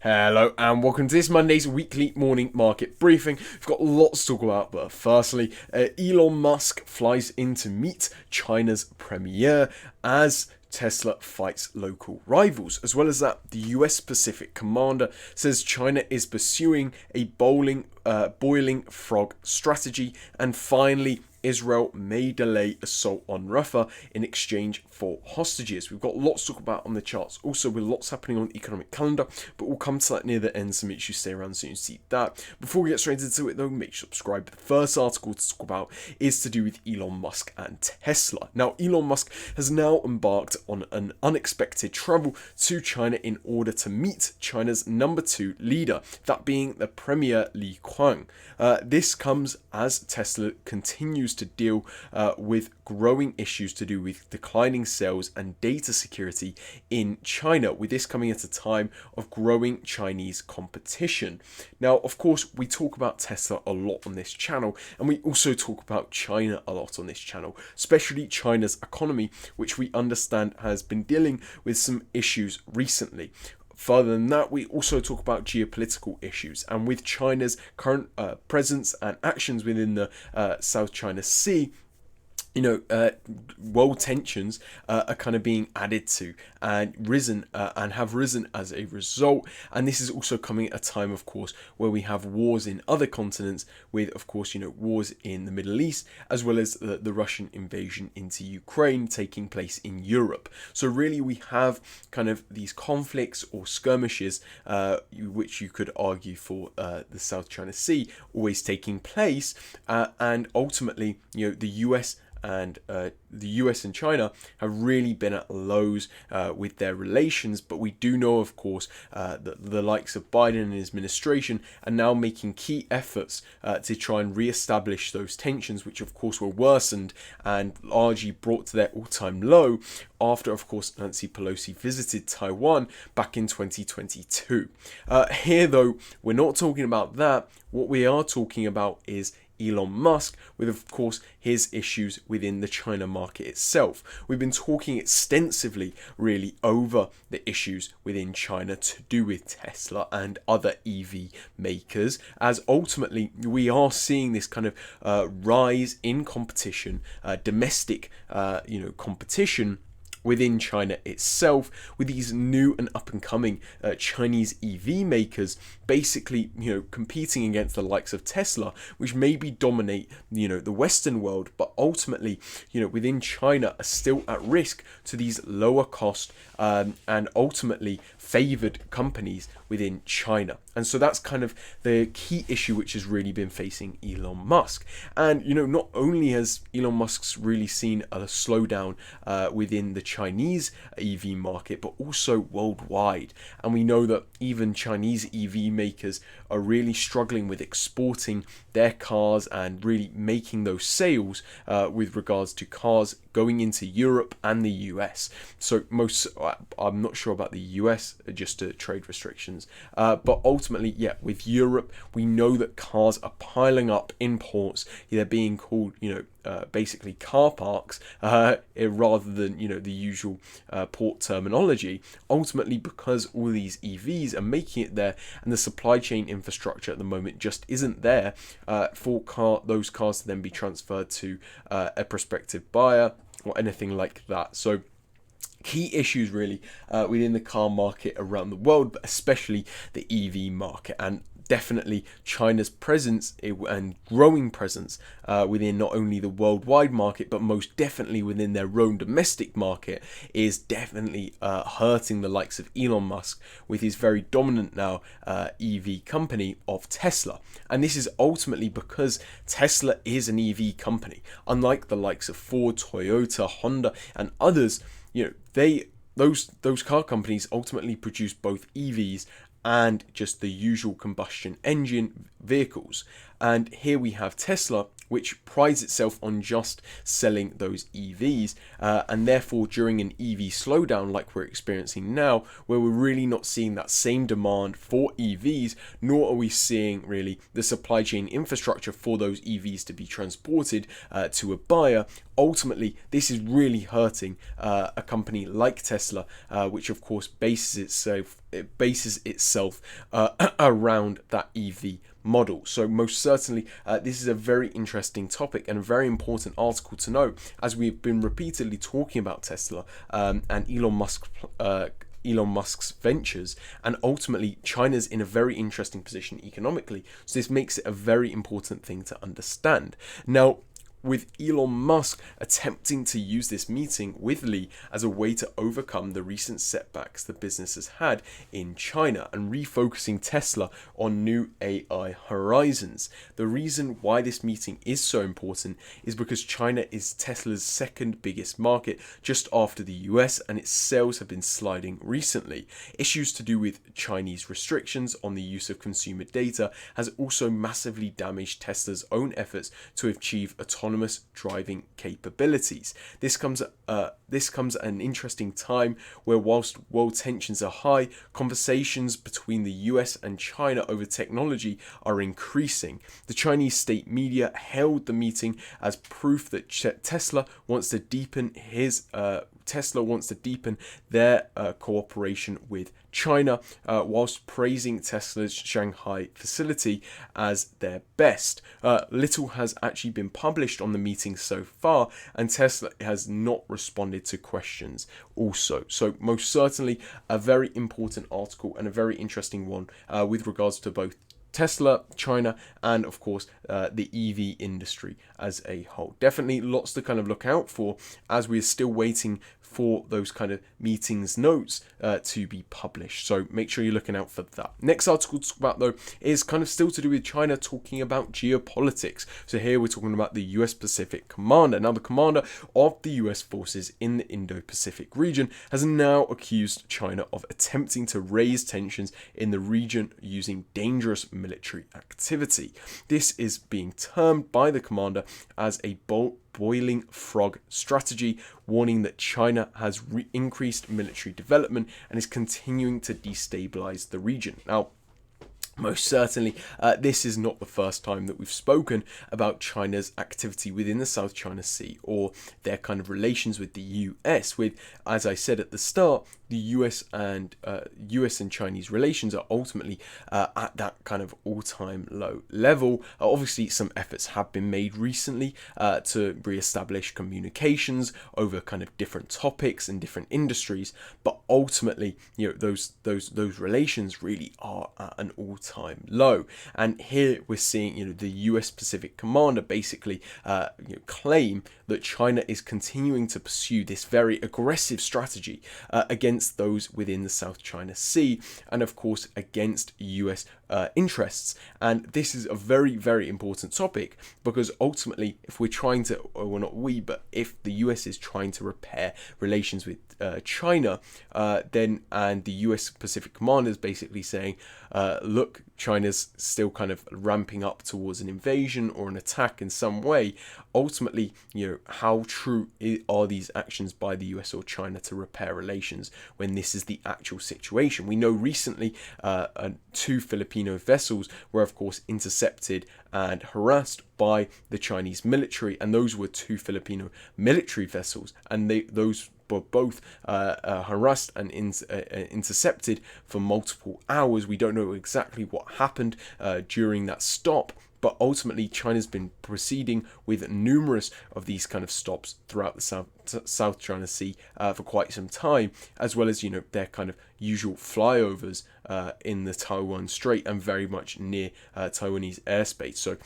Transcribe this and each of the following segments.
Hello and welcome to this Monday's weekly morning market briefing. We've got lots to talk about, but firstly, Elon Musk flies in to meet China's premier as Tesla fights local rivals. As well as that, the US Pacific commander says China is pursuing a boiling frog strategy. And finally, Israel may delay assault on Rafah in exchange for hostages. We've got lots to talk about on the charts. Also, with lots happening on the economic calendar, but we'll come to that near the end, so make sure you stay around so you see that. Before we get straight into it though, make sure to subscribe. The first article to talk about is to do with Elon Musk and Tesla. Now, Elon Musk has now embarked on an unexpected travel to China in order to meet China's number 2 leader, that being the Premier Li Qiang. This comes as Tesla continues to deal with growing issues to do with declining sales and data security in China, with this coming at a time of growing Chinese competition. Now, of course, we talk about Tesla a lot on this channel, and we also talk about China a lot on this channel, especially China's economy, which we understand has been dealing with some issues recently. Further than that, we also talk about geopolitical issues, and with China's current presence and actions within the South China Sea, world tensions are kind of being added to and have risen as a result. And this is also coming at a time, of course, where we have wars in other continents with, of course, wars in the Middle East, as well as the Russian invasion into Ukraine taking place in Europe. So really we have kind of these conflicts or skirmishes, which you could argue for the South China Sea always taking place. And ultimately, the US and China have really been at lows with their relations, but we do know, of course, that the likes of Biden and his administration are now making key efforts to try and re-establish those tensions, which of course were worsened and largely brought to their all-time low after, of course, Nancy Pelosi visited Taiwan back in 2022. Here, though, we're not talking about that. What we are talking about is Elon Musk, with of course his issues within the China market itself. We've been talking extensively really over the issues within China to do with Tesla and other EV makers, as ultimately we are seeing this kind of rise in competition, domestic competition within China itself, with these new and up-and-coming Chinese EV makers basically, competing against the likes of Tesla, which maybe dominate, the Western world, but ultimately, within China are still at risk to these lower cost and ultimately favored companies within China. And so that's kind of the key issue which has really been facing Elon Musk. And, not only has Elon Musk's really seen a slowdown within the Chinese EV market, but also worldwide. And we know that even Chinese EV makers are really struggling with exporting their cars and really making those sales with regards to cars going into Europe and the US. So I'm not sure about the US, just to trade restrictions, but ultimately, with Europe, we know that cars are piling up in ports. They're being called, basically car parks rather than the usual port terminology, ultimately because all these EVs are making it there, and the supply chain infrastructure at the moment just isn't there for those cars to then be transferred to a prospective buyer or anything like that. So key issues really within the car market around the world, but especially the EV market, and definitely China's presence and growing presence within not only the worldwide market, but most definitely within their own domestic market is definitely hurting the likes of Elon Musk with his very dominant now EV company of Tesla. And this is ultimately because Tesla is an EV company. Unlike the likes of Ford, Toyota, Honda, and others, those car companies ultimately produce both EVs and just the usual combustion engine vehicles. And here we have Tesla which prides itself on just selling those EVs, and therefore during an EV slowdown like we're experiencing now, where we're really not seeing that same demand for EVs, nor are we seeing really the supply chain infrastructure for those EVs to be transported to a buyer, ultimately this is really hurting a company like Tesla, which of course bases itself around that EV model. So most certainly this is a very interesting topic and a very important article to know, as we've been repeatedly talking about Tesla and Elon Musk's ventures, and ultimately China's in a very interesting position economically. So this makes it a very important thing to understand. Now, with Elon Musk attempting to use this meeting with Li as a way to overcome the recent setbacks the business has had in China and refocusing Tesla on new AI horizons. The reason why this meeting is so important is because China is Tesla's second biggest market, just after the US, and its sales have been sliding recently. Issues to do with Chinese restrictions on the use of consumer data has also massively damaged Tesla's own efforts to achieve autonomous driving capabilities. This comes at an interesting time where, whilst world tensions are high, conversations between the US and China over technology are increasing. The Chinese state media hailed the meeting as proof that Tesla wants to deepen their cooperation with China, whilst praising Tesla's Shanghai facility as their best. Little has actually been published on the meeting so far, and Tesla has not responded to questions also. So most certainly a very important article and a very interesting one with regards to both Tesla, China, and of course the EV industry as a whole. Definitely lots to kind of look out for as we're still waiting for those kind of meetings notes to be published. So make sure you're looking out for that. Next article to talk about though is kind of still to do with China, talking about geopolitics. So here we're talking about the US Pacific Commander. Now the commander of the US forces in the Indo-Pacific region has now accused China of attempting to raise tensions in the region using dangerous military activity. This is being termed by the commander as a boiling frog strategy, warning that China has increased military development and is continuing to destabilize the region. Now, most certainly, this is not the first time that we've spoken about China's activity within the South China Sea or their kind of relations with the US. With, as I said at the start, the US and Chinese relations are ultimately at that kind of all-time low level. Obviously, some efforts have been made recently to re-establish communications over kind of different topics and different industries, but ultimately, those relations really are at an all-time low. And here we're seeing, the US Pacific Commander basically claim that China is continuing to pursue this very aggressive strategy against those within the South China Sea, and of course against US interests. And this is a very, very important topic, because ultimately, if we're trying to, well, not we, but if the US is trying to repair relations with China, then, and the US Pacific Commander is basically saying, look, China's still kind of ramping up towards an invasion or an attack in some way. Ultimately, how true are these actions by the US or China to repair relations when this is the actual situation? We know recently 2 Filipino vessels were of course intercepted and harassed by the Chinese military, and those were 2 Filipino military vessels, and those were both harassed and intercepted for multiple hours. We don't know exactly what happened during that stop, but ultimately China's been proceeding with numerous of these kind of stops throughout the South China Sea for quite some time, as well as their kind of usual flyovers in the Taiwan Strait and very much near Taiwanese airspace. So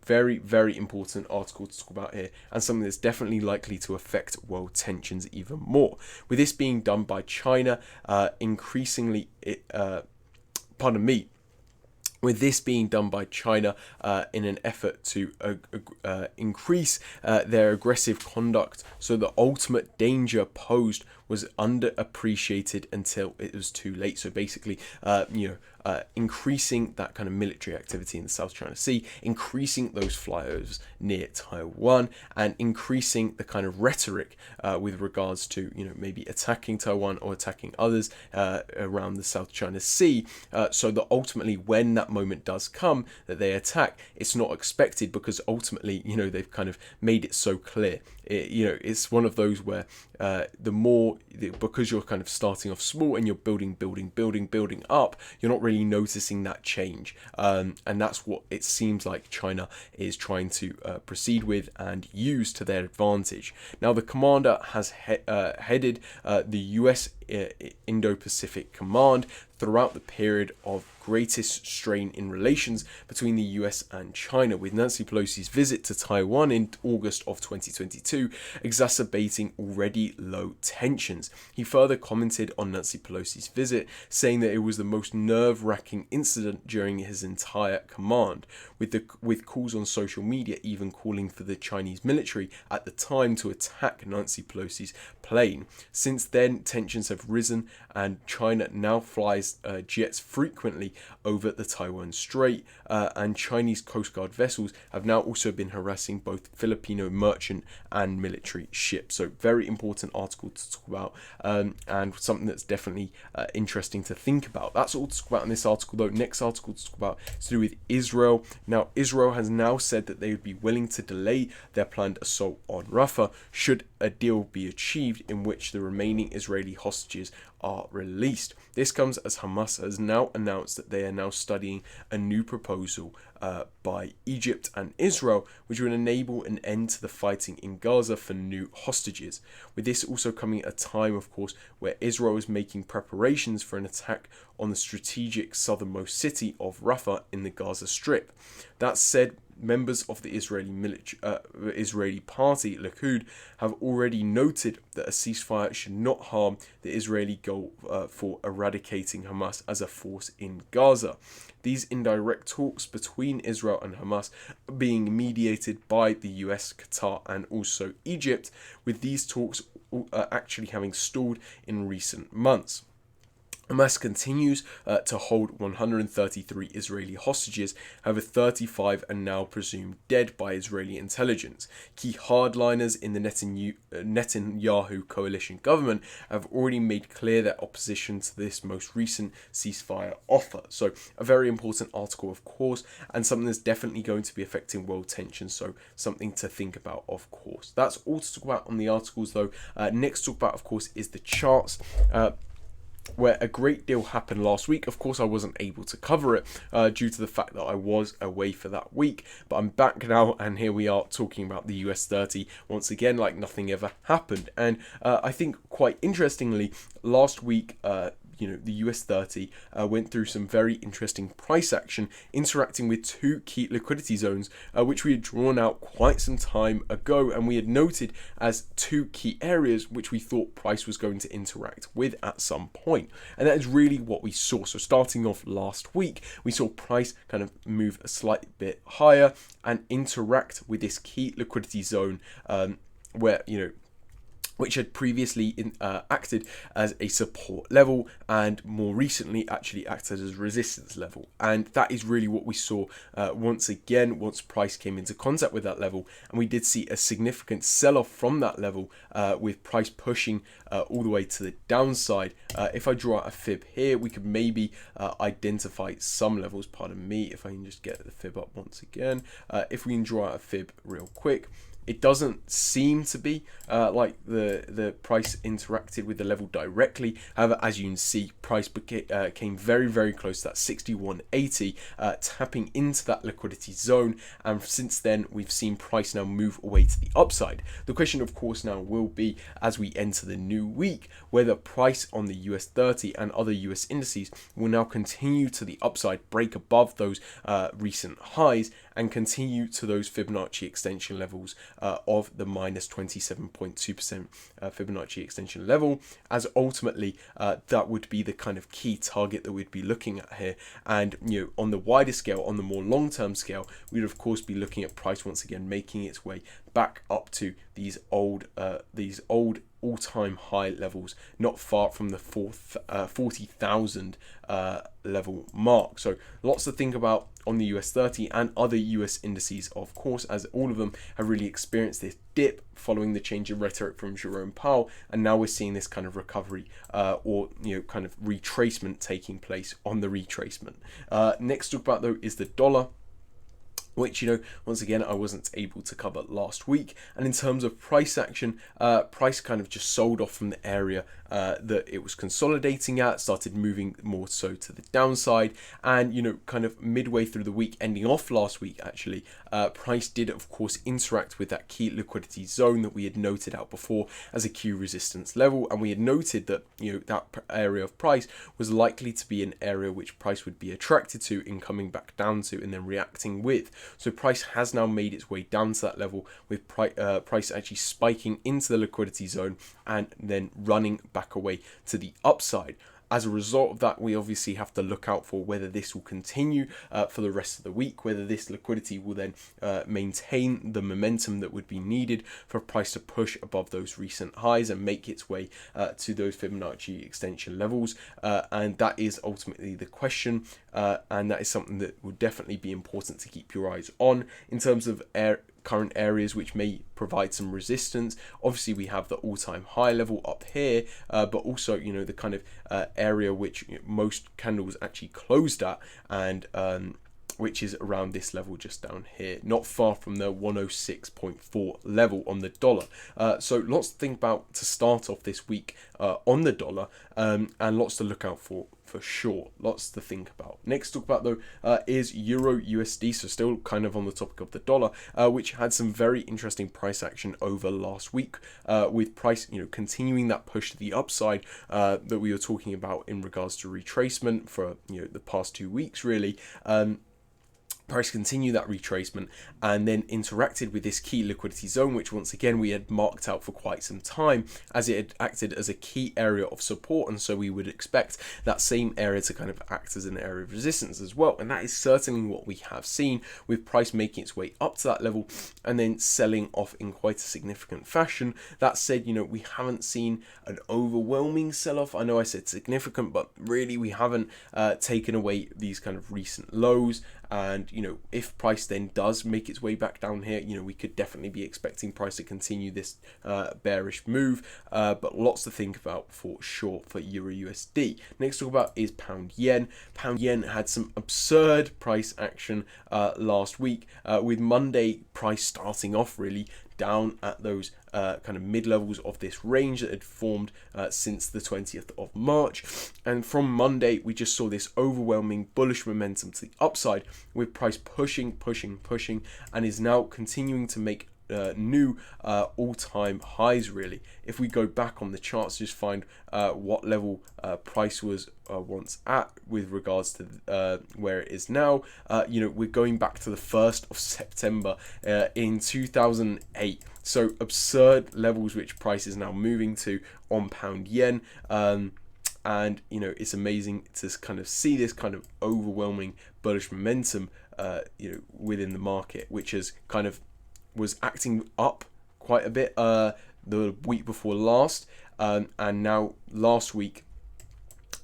very, very important article to talk about here, and something that's definitely likely to affect world tensions even more. With this being done by China, with this being done by China in an effort to increase their aggressive conduct, so the ultimate danger posed was underappreciated until it was too late. So basically, increasing that kind of military activity in the South China Sea, increasing those flyovers near Taiwan, and increasing the kind of rhetoric with regards to, maybe attacking Taiwan or attacking others around the South China Sea, so that ultimately when that moment does come that they attack, it's not expected, because ultimately, they've kind of made it so clear. It's one of those where because you're kind of starting off small and you're building up, you're not really noticing that change, and that's what it seems like China is trying to proceed with and use to their advantage. Now, the commander has headed the US Indo-Pacific Command throughout the period of greatest strain in relations between the US and China, with Nancy Pelosi's visit to Taiwan in August of 2022 exacerbating already low tensions. He further commented on Nancy Pelosi's visit, saying that it was the most nerve-wracking incident during his entire command, with calls on social media even calling for the Chinese military at the time to attack Nancy Pelosi's plane. Since then, tensions have risen, and China now flies jets frequently over the Taiwan Strait, and Chinese Coast Guard vessels have now also been harassing both Filipino merchant and military ships. So very important article to talk about, and something that's definitely interesting to think about. That's all to talk about in this article, though. Next article to talk about is to do with Israel. Now, Israel has now said that they would be willing to delay their planned assault on Rafah should a deal be achieved in which the remaining Israeli hostages are released. This comes as Hamas has now announced that they are now studying a new proposal by Egypt and Israel, which would enable an end to the fighting in Gaza for new hostages. With this also coming at a time, of course, where Israel is making preparations for an attack on the strategic southernmost city of Rafah in the Gaza Strip. That said, members of the Israeli party, Likud, have already noted that a ceasefire should not harm the Israeli goal for eradicating Hamas as a force in Gaza. These indirect talks between Israel and Hamas are being mediated by the US, Qatar, and also Egypt, with these talks actually having stalled in recent months. Hamas continues to hold 133 Israeli hostages, however 35 are now presumed dead by Israeli intelligence. Key hardliners in the Netanyahu coalition government have already made clear their opposition to this most recent ceasefire offer. So a very important article, of course, and something that's definitely going to be affecting world tensions, so something to think about, of course. That's all to talk about on the articles, though. Next to talk about, of course, is the charts, where a great deal happened last week. Of course, I wasn't able to cover it due to the fact that I was away for that week, but I'm back now, and here we are talking about the US 30 once again like nothing ever happened. And I think quite interestingly, last week the US 30 went through some very interesting price action, interacting with two key liquidity zones, which we had drawn out quite some time ago, and we had noted as two key areas which we thought price was going to interact with at some point. And that is really what we saw. So starting off last week, we saw price kind of move a slight bit higher and interact with this key liquidity zone, where, which had previously acted as a support level and more recently actually acted as a resistance level. And that is really what we saw once again once price came into contact with that level. And we did see a significant sell-off from that level, with price pushing all the way to the downside. If I draw out a fib here, we could maybe identify some levels. Pardon me, if I can just get the fib up once again. If we can draw out a fib real quick, it doesn't seem to be like the price interacted with the level directly. However, as you can see, price came very, very close to that 61.80, tapping into that liquidity zone. And since then, we've seen price now move away to the upside. The question, of course, now will be, as we enter the new week, whether price on the US 30 and other US indices will now continue to the upside, break above those recent highs, and continue to those Fibonacci extension levels of the minus 27.2% Fibonacci extension level, as ultimately that would be the kind of key target that we'd be looking at here. And on the wider scale, on the more long-term scale, we'd of course be looking at price once again making its way back up to these old all-time high levels, not far from the 40,000 level mark. So lots to think about on the US 30 and other US indices, of course, as all of them have really experienced this dip following the change in rhetoric from Jerome Powell, and now we're seeing this kind of recovery or kind of retracement taking place on the retracement. Next to talk about though is the dollar, which, once again, I wasn't able to cover last week. And in terms of price action, price kind of just sold off from the area that it was consolidating at, started moving more so to the downside. And, kind of midway through the week, ending off last week, actually, price did, of course, interact with that key liquidity zone that we had noted out before as a key resistance level. And we had noted that, that area of price was likely to be an area which price would be attracted to in coming back down to and then reacting with. So price has now made its way down to that level, with price actually spiking into the liquidity zone and then running back away to the upside. As a result of that, we obviously have to look out for whether this will continue for the rest of the week, whether this liquidity will then maintain the momentum that would be needed for price to push above those recent highs and make its way to those Fibonacci extension levels. And that is ultimately the question. And that is something that will definitely be important to keep your eyes on in terms of current areas which may provide some resistance. Obviously, we have the all-time high level up here, but also, the kind of area which most candles actually closed at, and which is around this level just down here, not far from the 106.4 level on the dollar. So lots to think about to start off this week on the dollar, and lots to look out for sure. Lots to think about. Next to talk about though is Euro USD, so still kind of on the topic of the dollar, which had some very interesting price action over last week, with price continuing that push to the upside that we were talking about in regards to retracement for the past 2 weeks really. Price continued that retracement and then interacted with this key liquidity zone, which once again we had marked out for quite some time, as it had acted as a key area of support, and so we would expect that same area to kind of act as an area of resistance as well. And that is certainly what we have seen, with price making its way up to that level and then selling off in quite a significant fashion. That said, we haven't seen an overwhelming sell-off. I know I said significant, but really we haven't taken away these kind of recent lows. And if price then does make its way back down here, we could definitely be expecting price to continue this bearish move, but lots to think about for sure for Euro USD. Next to talk about is pound yen. Pound yen had some absurd price action last week, with Monday price starting off really down at those kind of mid levels of this range that had formed since the 20th of March. And from Monday, we just saw this overwhelming bullish momentum to the upside, with price pushing, and is now continuing to make new all-time highs really. If we go back on the charts, just find what level price was once at with regards to where it is now. We're going back to the 1st of September in 2008. So absurd levels which price is now moving to on pound yen. And it's amazing to kind of see this kind of overwhelming bullish momentum within the market, which has kind of was acting up quite a bit the week before last, and now last week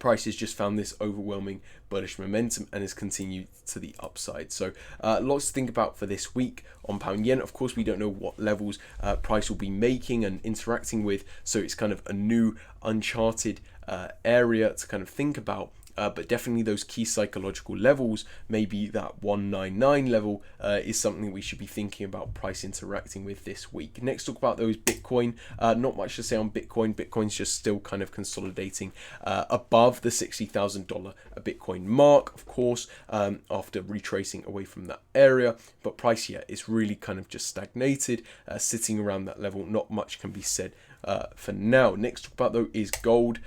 price has just found this overwhelming bullish momentum and has continued to the upside. So lots to think about for this week on pound yen. Of course, we don't know what levels price will be making and interacting with, so it's kind of a new uncharted area to kind of think about. But definitely those key psychological levels, maybe that 199 level, is something we should be thinking about price interacting with this week. Next, talk about those Bitcoin. Not much to say on Bitcoin. Bitcoin's just still kind of consolidating above the $60,000 a Bitcoin mark, of course, after retracing away from that area. But price, is really kind of just stagnated, sitting around that level. Not much can be said for now. Next, talk about though is gold,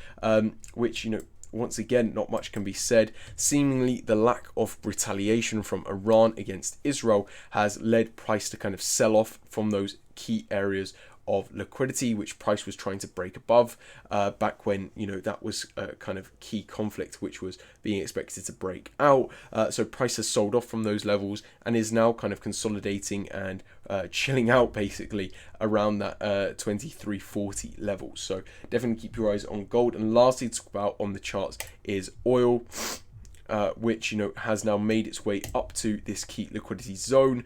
which once again, not much can be said. Seemingly, the lack of retaliation from Iran against Israel has led price to kind of sell off from those key areas of liquidity, which price was trying to break above back when, you know, that was a kind of key conflict which was being expected to break out. So price has sold off from those levels and is now kind of consolidating and chilling out basically around that 2340 level. So definitely keep your eyes on gold. And lastly to talk about on the charts is oil, which, you know, has now made its way up to this key liquidity zone,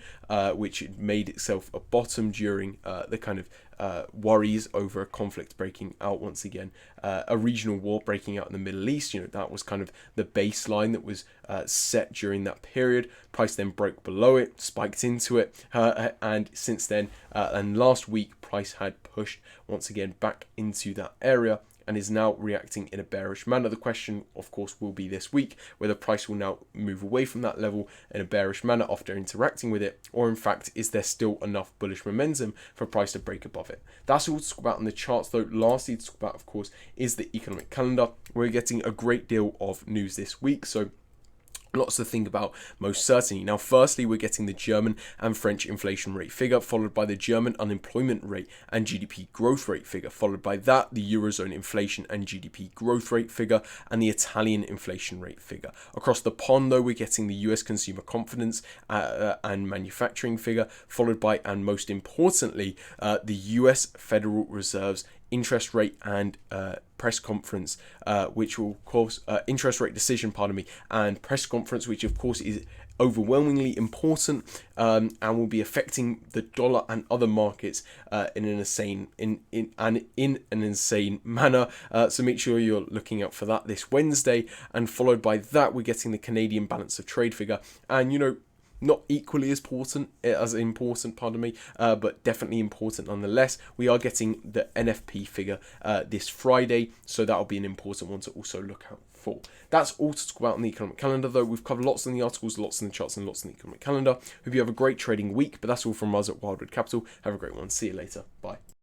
which it made itself a bottom during the kind of worries over a conflict breaking out once again, a regional war breaking out in the Middle East. You know, that was kind of the baseline that was set during that period. Price then broke below it, spiked into it, and since then, and last week, price had pushed once again back into that area and is now reacting in a bearish manner. The question, of course, will be this week whether price will now move away from that level in a bearish manner after interacting with it, or in fact, is there still enough bullish momentum for price to break above it? That's all to talk about in the charts, though. Lastly to talk about, of course, is the economic calendar. We're getting a great deal of news this week, so lots to think about, most certainly. Now, firstly, we're getting the German and French inflation rate figure, followed by the German unemployment rate and GDP growth rate figure, followed by that, the Eurozone inflation and GDP growth rate figure, and the Italian inflation rate figure. Across the pond, though, we're getting the US consumer confidence and manufacturing figure, followed by, and most importantly, the US Federal Reserve's interest rate and press conference, which will, of course, interest rate decision, and press conference, which of course is overwhelmingly important and will be affecting the dollar and other markets in an insane manner. So make sure you're looking out for that this Wednesday, and followed by that, we're getting the Canadian balance of trade figure, and, you know, not equally as important, but definitely important nonetheless. We are getting the NFP figure this Friday, so that'll be an important one to also look out for. That's all to talk about on the economic calendar, though. We've covered lots in the articles, lots in the charts, and lots in the economic calendar. Hope you have a great trading week, but that's all from us at Wildwood Capital. Have a great one. See you later. Bye.